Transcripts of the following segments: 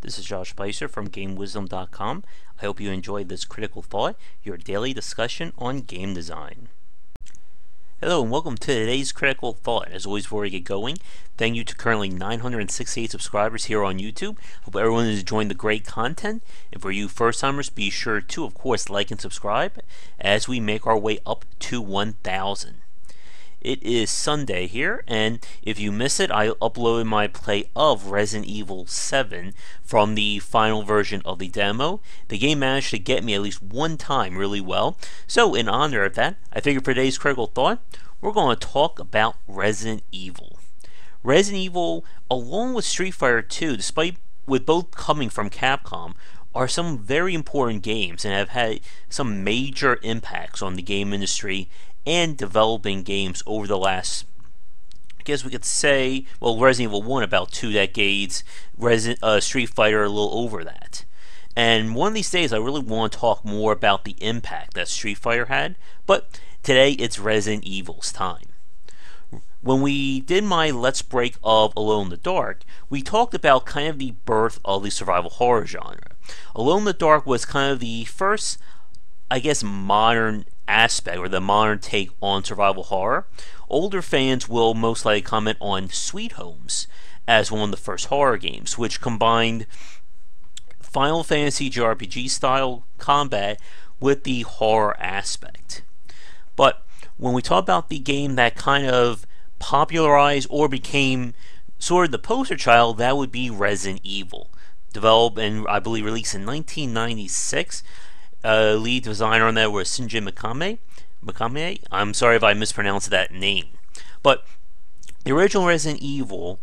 This is Josh Bycer from GameWisdom.com. I hope you enjoyed this Critical Thought, your daily discussion on game design. Hello and welcome to today's Critical Thought. As always, before we get going, thank you to currently 968 subscribers here on YouTube. Hope everyone is enjoying the great content. And for you first-timers, be sure to, of course, like and subscribe as we make our way up to 1,000. It is Sunday here, and if you miss it, I uploaded my play of Resident Evil 7 from the final version of the demo. The game managed to get me at least one time really well, so in honor of that, I figured for today's Critical Thought, we're going to talk about Resident Evil. Resident Evil, along with Street Fighter 2, despite with both coming from Capcom, are some very important games and have had some major impacts on the game industry and developing games over the last, I guess we could say, well, Resident Evil 1 about 2 decades, Street Fighter a little over that. And one of these days I really want to talk more about the impact that Street Fighter had, but today it's Resident Evil's time. When we did my Let's Break of Alone in the Dark, we talked about kind of the birth of the survival horror genre. Alone in the Dark was kind of the first, I guess, modern aspect or the modern take on survival horror. Older fans will most likely comment on Sweet Homes as one of the first horror games, which combined Final Fantasy JRPG style combat with the horror aspect. But when we talk about the game that kind of popularized or became sort of the poster child, that would be Resident Evil. Developed and I believe released in 1996. Lead designer on that was Shinji Mikami. I'm sorry if I mispronounced that name. But the original Resident Evil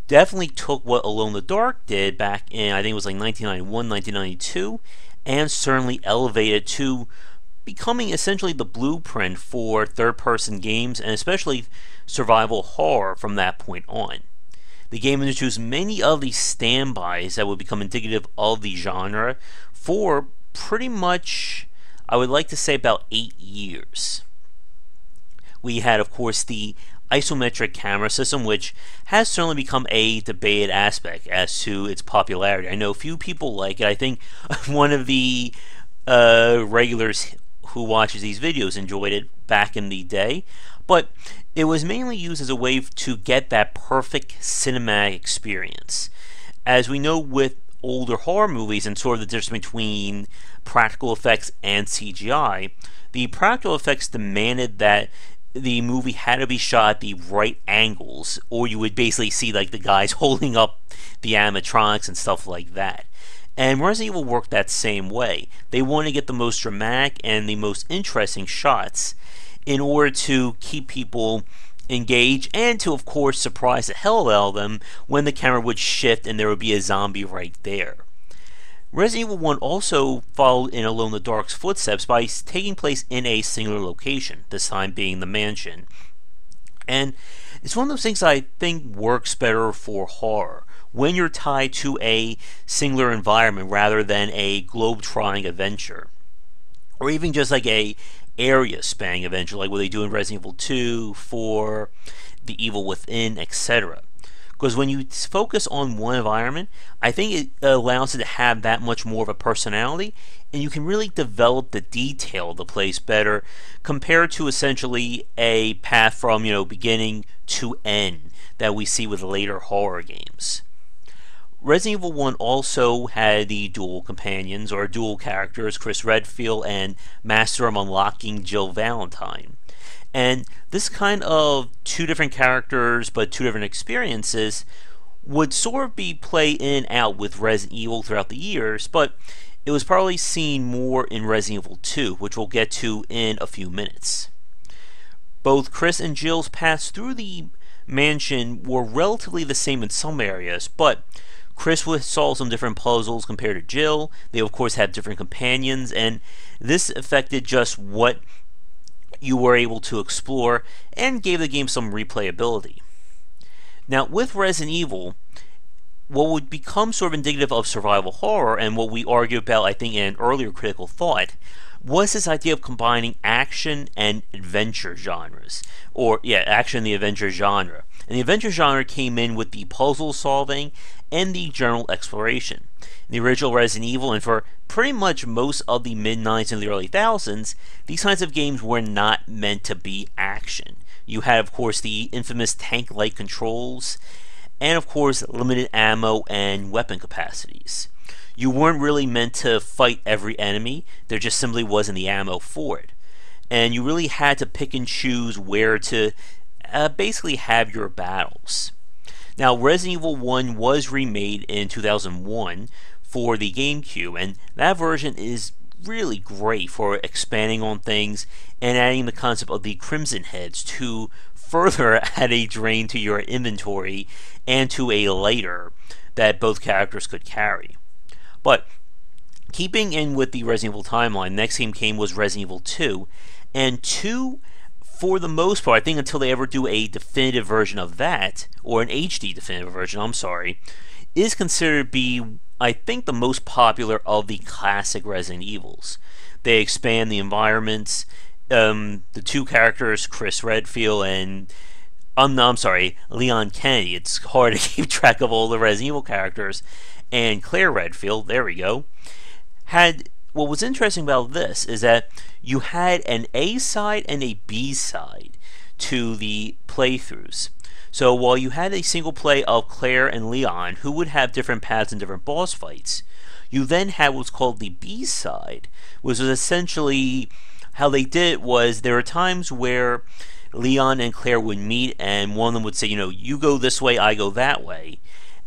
definitely took what Alone in the Dark did back in, I think it was like 1991, 1992, and certainly elevated to becoming essentially the blueprint for third-person games and especially survival horror from that point on. The game introduced many of the standbys that would become indicative of the genre for pretty much, I would like to say, about 8 years. We had, of course, the isometric camera system, which has certainly become a debated aspect as to its popularity. I know few people like it. I think one of the regulars who watches these videos enjoyed it back in the day, but it was mainly used as a way to get that perfect cinematic experience. As we know with older horror movies and sort of the difference between practical effects and CGI, the practical effects demanded that the movie had to be shot at the right angles, or you would basically see like the guys holding up the animatronics and stuff like that. And Resident Evil worked that same way. They wanted to get the most dramatic and the most interesting shots in order to keep people engaged and to, of course, surprise the hell out of them when the camera would shift and there would be a zombie right there. Resident Evil 1 also followed in Alone in the Dark's footsteps by taking place in a singular location, this time being the mansion. And it's one of those things I think works better for horror, when you're tied to a singular environment rather than a globe-trotting adventure. Or even just like a area-spanning adventure, like what they do in Resident Evil 2, 4, The Evil Within, etc. Because when you focus on one environment, I think it allows it to have that much more of a personality, and you can really develop the detail of the place better compared to essentially a path from, beginning to end that we see with later horror games. Resident Evil 1 also had the dual companions, or dual characters, Chris Redfield and Master of Unlocking Jill Valentine. And this kind of two different characters but two different experiences would sort of be played in and out with Resident Evil throughout the years, but it was probably seen more in Resident Evil 2, which we'll get to in a few minutes. Both Chris and Jill's paths through the mansion were relatively the same in some areas, but Chris would solve some different puzzles compared to Jill. They, of course, had different companions, and this affected just what you were able to explore and gave the game some replayability. Now, with Resident Evil, what would become sort of indicative of survival horror, and what we argued about, I think, in an earlier Critical Thought, was this idea of combining action and adventure genres. Action and the adventure genre. And the adventure genre came in with the puzzle solving and the general exploration. In the original Resident Evil, and for pretty much most of the mid-90s and the early thousands, these kinds of games were not meant to be action. You had, of course, the infamous tank-like controls, and of course, limited ammo and weapon capacities. You weren't really meant to fight every enemy, there just simply wasn't the ammo for it. And you really had to pick and choose where to basically have your battles. Now, Resident Evil 1 was remade in 2001 for the GameCube, and that version is really great for expanding on things and adding the concept of the Crimson Heads to further add a drain to your inventory and to a lighter that both characters could carry. But keeping in with the Resident Evil timeline, the next game came was Resident Evil 2, and 2, for the most part, I think until they ever do a definitive version of that, or an HD definitive version, I'm sorry, is considered to be, I think, the most popular of the classic Resident Evils. They expand the environments, the two characters, Chris Redfield and Leon Kennedy. It's hard to keep track of all the Resident Evil characters. And Claire Redfield, there we go, what was interesting about this is that you had an A side and a B side to the playthroughs. So while you had a single play of Claire and Leon, who would have different paths and different boss fights, you then had what's called the B side, which was essentially how they did it was there were times where Leon and Claire would meet and one of them would say, you go this way, I go that way.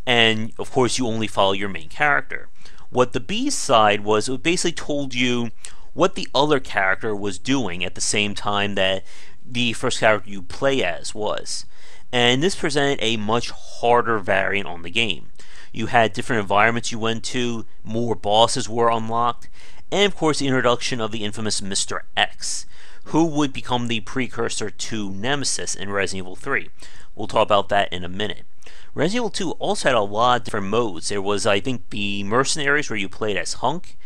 And of course you only follow your main character. What the B side was, it basically told you what the other character was doing at the same time that the first character you play as was. And this presented a much harder variant on the game. You had different environments you went to, more bosses were unlocked, and of course the introduction of the infamous Mr. X, who would become the precursor to Nemesis in Resident Evil 3. We'll talk about that in a minute. Resident Evil 2 also had a lot of different modes. There was, I think, the Mercenaries where you played as Hunk.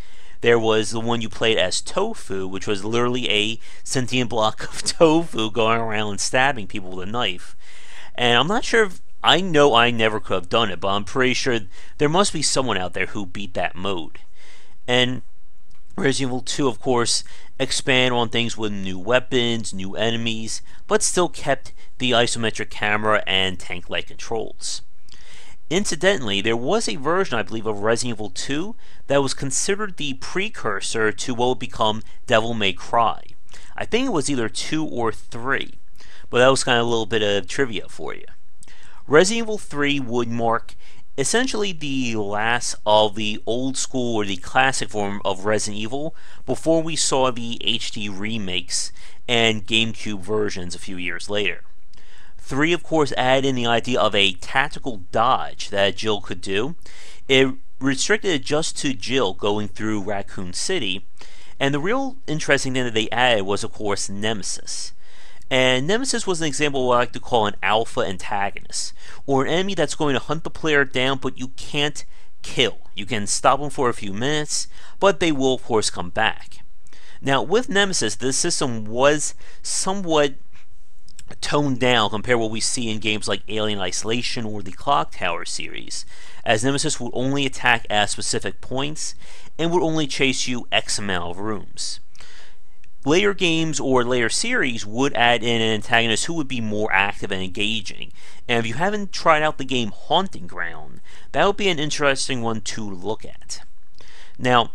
There was the one you played as Tofu, which was literally a sentient block of tofu going around and stabbing people with a knife. And I'm not sure if, I know I never could have done it, but I'm pretty sure there must be someone out there who beat that mode. And Resident Evil 2, of course, expand on things with new weapons, new enemies, but still kept the isometric camera and tank-like controls. Incidentally, there was a version, I believe, of Resident Evil 2 that was considered the precursor to what would become Devil May Cry. I think it was either 2 or 3, but that was kind of a little bit of trivia for you. Resident Evil 3 would mark essentially the last of the old school or the classic form of Resident Evil before we saw the HD remakes and GameCube versions a few years later. 3, of course, added in the idea of a tactical dodge that Jill could do. It restricted it just to Jill going through Raccoon City, and the real interesting thing that they added was, of course, Nemesis. And Nemesis was an example of what I like to call an alpha antagonist, or an enemy that's going to hunt the player down but you can't kill. You can stop them for a few minutes, but they will, of course, come back. Now, with Nemesis, this system was somewhat toned down compared to what we see in games like Alien Isolation or the Clock Tower series, as Nemesis would only attack at specific points and would only chase you X amount of rooms. Later games or later series would add in an antagonist who would be more active and engaging, and if you haven't tried out the game Haunting Ground, that would be an interesting one to look at. Now,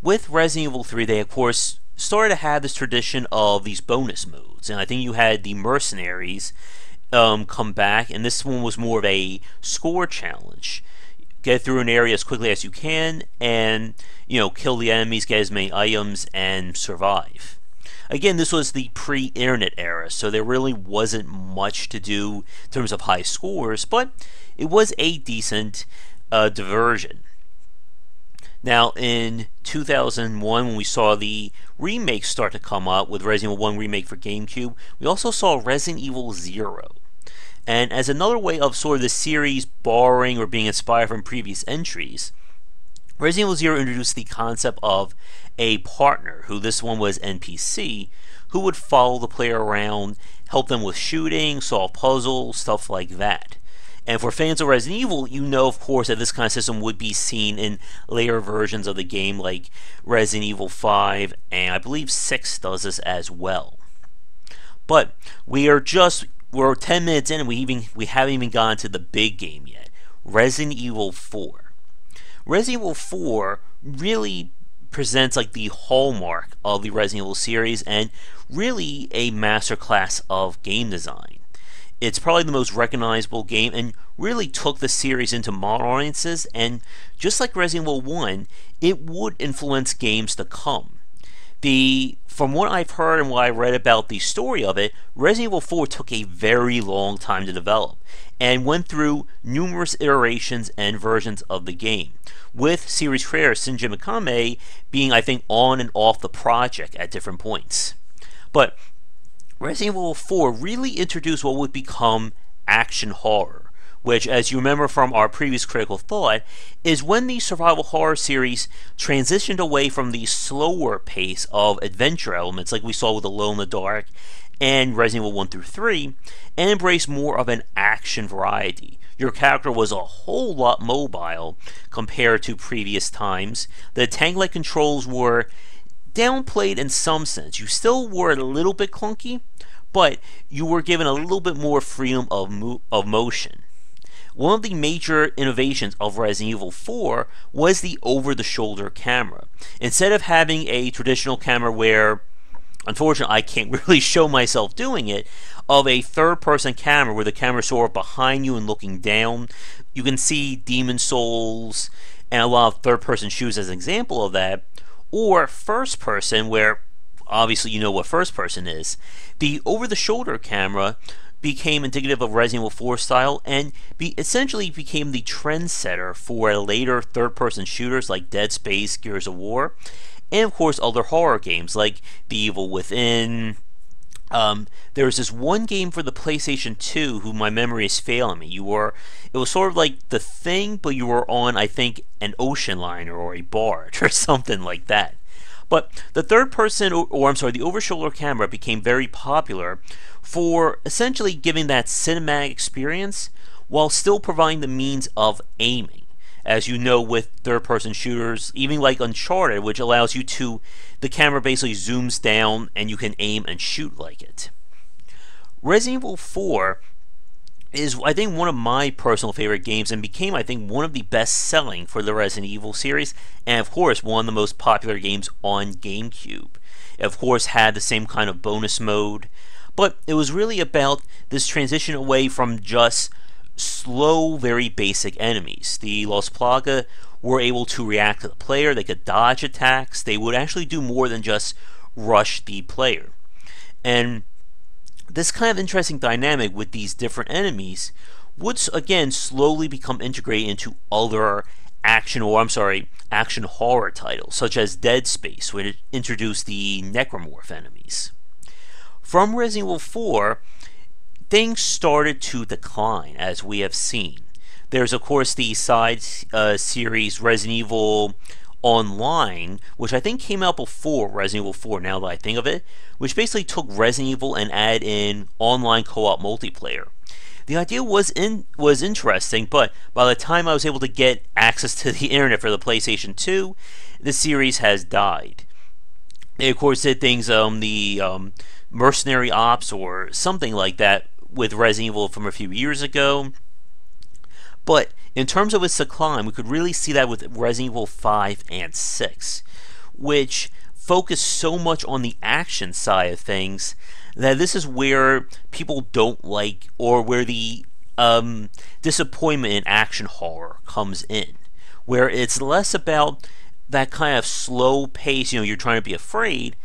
with Resident Evil 3, they of course started to have this tradition of these bonus modes, and I think you had the Mercenaries come back, and this one was more of a score challenge. Get through an area as quickly as you can, and kill the enemies, get as many items, and survive. Again, this was the pre-internet era, so there really wasn't much to do in terms of high scores, but it was a decent diversion. Now, in 2001, when we saw the remakes start to come up with Resident Evil 1 remake for GameCube, we also saw Resident Evil 0. And as another way of sort of the series borrowing or being inspired from previous entries, Resident Evil 0 introduced the concept of a partner, who this one was NPC, who would follow the player around, help them with shooting, solve puzzles, stuff like that. And for fans of Resident Evil, you know, of course, that this kind of system would be seen in later versions of the game, like Resident Evil 5, and I believe 6 does this as well. But we're 10 minutes in, and we haven't even gotten to the big game yet, Resident Evil 4. Resident Evil 4 really presents like the hallmark of the Resident Evil series and really a masterclass of game design. It's probably the most recognizable game and really took the series into modern audiences, and just like Resident Evil 1, it would influence games to come. From what I've heard and what I read about the story of it, Resident Evil 4 took a very long time to develop and went through numerous iterations and versions of the game, with series creator Shinji Mikami being, I think, on and off the project at different points. But Resident Evil 4 really introduced what would become action horror, which, as you remember from our previous critical thought, is when the survival horror series transitioned away from the slower pace of adventure elements like we saw with Alone in the Dark and Resident Evil 1 through 3, and embraced more of an action variety. Your character was a whole lot mobile compared to previous times. The tank-like controls were downplayed in some sense. You still were a little bit clunky, but you were given a little bit more freedom of motion. One of the major innovations of Resident Evil 4 was the over-the-shoulder camera. Instead of having a traditional camera where, unfortunately, I can't really show myself doing it, of a third-person camera where the camera is sort of behind you and looking down. You can see Demon Souls and a lot of third-person shooters as an example of that. Or first-person, where obviously you know what first-person is. The over-the-shoulder camera became indicative of Resident Evil 4 style and essentially became the trendsetter for later third-person shooters like Dead Space, Gears of War, and of course other horror games like The Evil Within. There was this one game for the PlayStation 2 who my memory is failing me. It was sort of like The Thing, but you were on, I think, an ocean liner or a barge or something like that. But the third person, the over-shoulder camera became very popular for essentially giving that cinematic experience while still providing the means of aiming. As you know, with third-person shooters, even like Uncharted, which allows you to, the camera basically zooms down and you can aim and shoot like it. Resident Evil 4 is, I think, one of my personal favorite games and became, I think, one of the best-selling for the Resident Evil series, and of course, one of the most popular games on GameCube. It, of course, had the same kind of bonus mode, but it was really about this transition away from just slow, very basic enemies. The Los Plaga were able to react to the player, they could dodge attacks, they would actually do more than just rush the player. And this kind of interesting dynamic with these different enemies would again slowly become integrated into other action horror titles, such as Dead Space, which introduced the necromorph enemies. From Resident Evil 4, things started to decline, as we have seen. There's, of course, the side series Resident Evil Online, which I think came out before Resident Evil 4, now that I think of it, which basically took Resident Evil and added in online co-op multiplayer. The idea was interesting, but by the time I was able to get access to the internet for the PlayStation 2, the series has died. They, of course, did things, Mercenary Ops or something like that with Resident Evil from a few years ago. But in terms of its decline, we could really see that with Resident Evil 5 and 6, which focus so much on the action side of things that this is where people don't like, or where the disappointment in action horror comes in, where it's less about that kind of slow pace, you're trying to be afraid,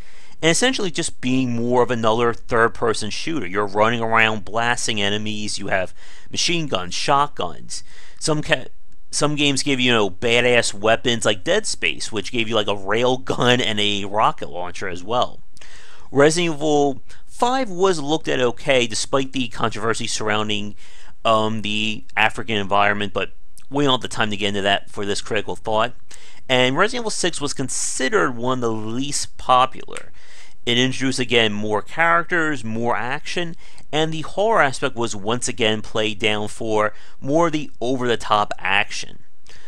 and essentially just being more of another third-person shooter. You're running around blasting enemies, you have machine guns, shotguns. Some games give you, badass weapons like Dead Space, which gave you like a rail gun and a rocket launcher as well. Resident Evil 5 was looked at okay, despite the controversy surrounding the African environment, but we don't have the time to get into that for this critical thought. and Resident Evil 6 was considered one of the least popular. It introduced again more characters, more action, and the horror aspect was once again played down for more of the over-the-top action.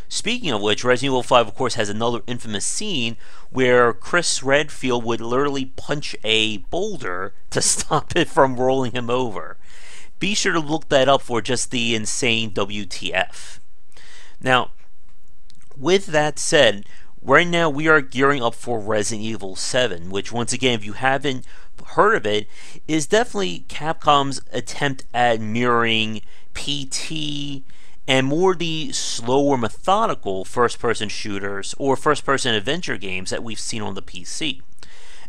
Speaking of which, Resident Evil 5 of course has another infamous scene where Chris Redfield would literally punch a boulder to stop it from rolling him over. Be sure to look that up for just the insane WTF. Now, with that said, right now we are gearing up for Resident Evil 7, which once again, if you haven't heard of it, is definitely Capcom's attempt at mirroring PT and more the slower, methodical first-person shooters or first-person adventure games that we've seen on the PC.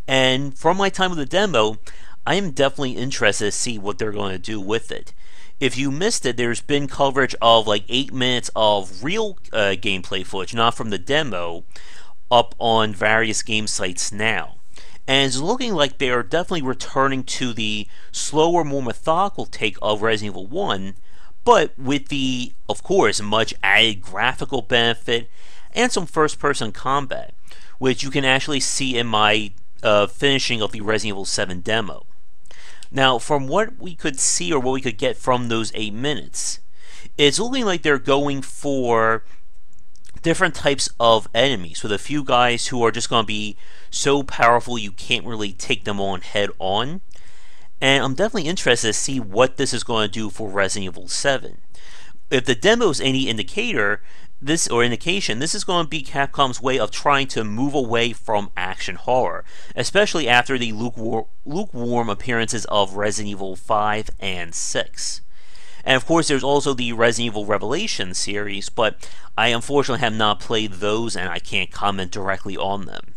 And from my time with the demo, I am definitely interested to see what they're going to do with it. If you missed it, there's been coverage of like 8 minutes of real gameplay footage, not from the demo, up on various game sites now. And it's looking like they are definitely returning to the slower, more methodical take of Resident Evil 1, but with the, of course, much added graphical benefit and some first-person combat, which you can actually see in my finishing of the Resident Evil 7 demo. Now, from what we could see or what we could get from those 8 minutes, it's looking like they're going for different types of enemies, with a few guys who are just going to be so powerful you can't really take them on head on. And I'm definitely interested to see what this is going to do for Resident Evil 7. If the demo is any indication, this is going to be Capcom's way of trying to move away from action horror, especially after the lukewarm appearances of Resident Evil 5 and 6. And of course, there's also the Resident Evil Revelations series, but I unfortunately have not played those and I can't comment directly on them.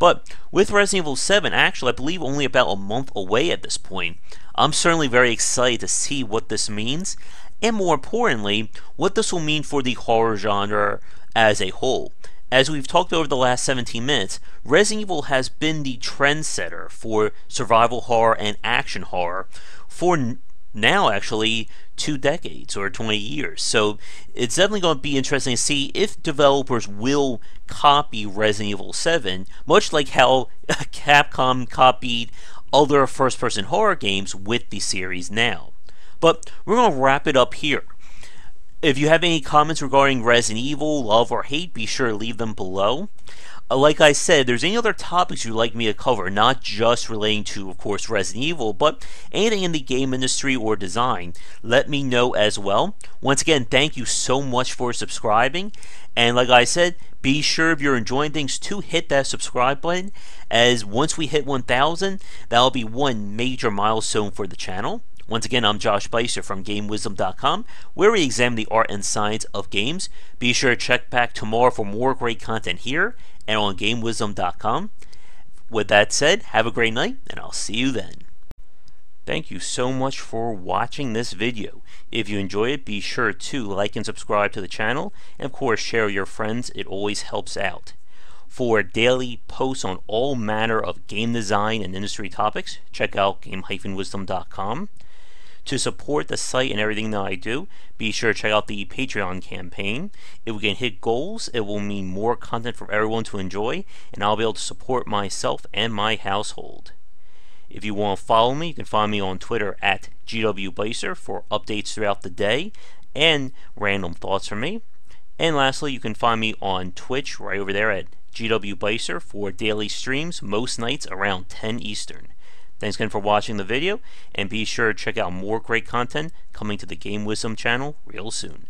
But with Resident Evil 7, actually, I believe only about a month away at this point, I'm certainly very excited to see what this means, and more importantly, what this will mean for the horror genre as a whole. As we've talked over the last 17 minutes, Resident Evil has been the trendsetter for survival horror and action horror for now actually 2 decades or 20 years. So it's definitely going to be interesting to see if developers will copy Resident Evil 7, much like how Capcom copied other first-person horror games with the series now. But we're going to wrap it up here. If you have any comments regarding Resident Evil, love or hate, be sure to leave them below. Like I said, if there's any other topics you'd like me to cover, not just relating to, of course, Resident Evil, but anything in the game industry or design, let me know as well. Once again, thank you so much for subscribing, and like I said, be sure if you're enjoying things to hit that subscribe button, as once we hit 1,000, that'll be one major milestone for the channel. Once again, I'm Josh Bycer from GameWisdom.com, where we examine the art and science of games. Be sure to check back tomorrow for more great content here and on GameWisdom.com. With that said, have a great night, and I'll see you then. Thank you so much for watching this video. If you enjoy it, be sure to like and subscribe to the channel, and of course share with your friends. It always helps out. For daily posts on all manner of game design and industry topics, check out Game-Wisdom.com. To support the site and everything that I do, be sure to check out the Patreon campaign. If we can hit goals, it will mean more content for everyone to enjoy, and I'll be able to support myself and my household. If you want to follow me, you can find me on Twitter at GWBycer for updates throughout the day and random thoughts from me. And lastly, you can find me on Twitch right over there at GWBycer for daily streams most nights around 10 Eastern. Thanks again for watching the video, and be sure to check out more great content coming to the Game Wisdom channel real soon.